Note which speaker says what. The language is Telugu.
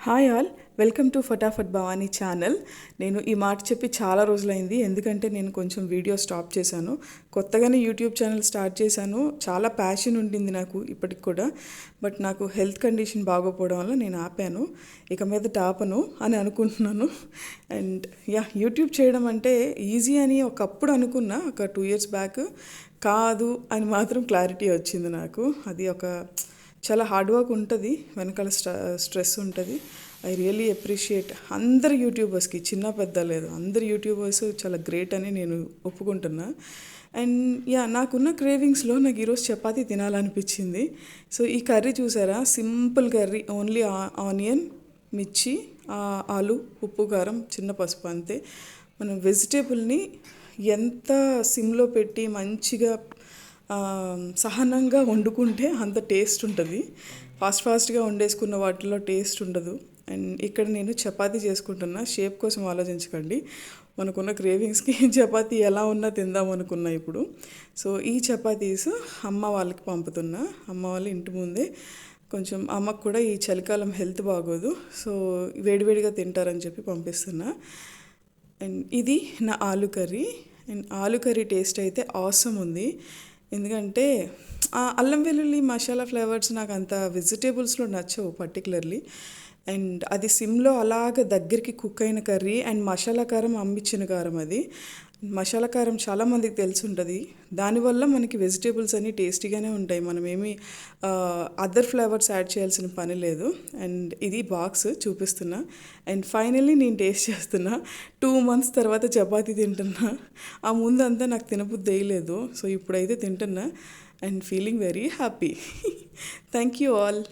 Speaker 1: హాయ్ ఆల్, వెల్కమ్ టు ఫటాఫట్ భవానీ ఛానల్. నేను ఈ మాట చెప్పి చాలా రోజులైంది, ఎందుకంటే నేను కొంచెం వీడియో స్టాప్ చేశాను. కొత్తగానే యూట్యూబ్ ఛానల్ స్టార్ట్ చేశాను. చాలా ప్యాషన్ ఉండింది నాకు ఇప్పటికి కూడా. బట్ నాకు హెల్త్ కండిషన్ బాగోపోవడం వల్ల నేను ఆపాను. ఇక మీద ఆపను అని అనుకుంటున్నాను. అండ్ యూట్యూబ్ చేయడం అంటే ఈజీ అని ఒకప్పుడు అనుకున్నా, ఒక 2 years బ్యాక్. కాదు అని మాత్రం క్లారిటీ వచ్చింది నాకు. అది ఒక చాలా హార్డ్ వర్క్ ఉంటుంది, వెనకాల స్ట్రెస్ ఉంటుంది. ఐ రియలీ అప్రిషియేట్ అందరు యూట్యూబర్స్కి, చిన్న పెద్ద లేదు, అందరు యూట్యూబర్స్ చాలా గ్రేట్ అని నేను ఒప్పుకుంటున్నా. అండ్ నాకున్న క్రేవింగ్స్లో నాకు ఈరోజు చపాతీ తినాలనిపించింది. సో ఈ కర్రీ చూసారా, సింపుల్ కర్రీ, ఓన్లీ ఆనియన్, మిర్చి, ఆలు, ఉప్పు, కారం, చిన్న పసుపు, అంతే. మనం వెజిటేబుల్ని ఎంత సిమ్లో పెట్టి మంచిగా సహనంగా వండుకుంటే అంత టేస్ట్ ఉంటుంది. ఫాస్ట్గా వండేసుకున్న వాటిలో టేస్ట్ ఉండదు. అండ్ ఇక్కడ నేను చపాతీ చేసుకుంటున్నా. షేప్ కోసం ఆలోచించకండి, మనకున్న క్రేవింగ్స్కి చపాతీ ఎలా ఉన్నా తిందాం అనుకున్నా ఇప్పుడు. సో ఈ చపాతీస్ అమ్మ వాళ్ళకి పంపుతున్నా. అమ్మ వాళ్ళ ఇంటి ముందే. కొంచెం అమ్మకు కూడా ఈ చలికాలం హెల్త్ బాగోదు, సో వేడివేడిగా తింటారని చెప్పి పంపిస్తున్నా. అండ్ ఇది నా ఆలు కర్రీ. అండ్ ఆలు కర్రీ టేస్ట్ అయితే ఆసమ్ ఉంది. ఎందుకంటే అల్లం వెల్లుల్లి మసాలా ఫ్లేవర్స్ నాకు అంత వెజిటేబుల్స్లో నచ్చవు పర్టికులర్లీ. అండ్ అది సిమ్లో అలాగ దగ్గరికి కుక్ అయిన కర్రీ. అండ్ మసాలా కారం అమ్మిచ్చిన కారం అది. మసాలా కారం చాలామందికి తెలిసి ఉంటుంది. దానివల్ల మనకి వెజిటేబుల్స్ అన్నీ టేస్టీగానే ఉంటాయి, మనం ఏమీ అదర్ ఫ్లేవర్స్ యాడ్ చేయాల్సిన పని లేదు. అండ్ ఇది బాక్స్ చూపిస్తున్నా. అండ్ ఫైనల్లీ నేను టేస్ట్ చేస్తున్నా. 2 months తర్వాత చపాతీ తింటున్నా. ఆ ముందంతా నాకు తినబుద్ధి వేయలేదు, సో ఇప్పుడైతే తింటున్నా. And feeling very happy. Thank you all.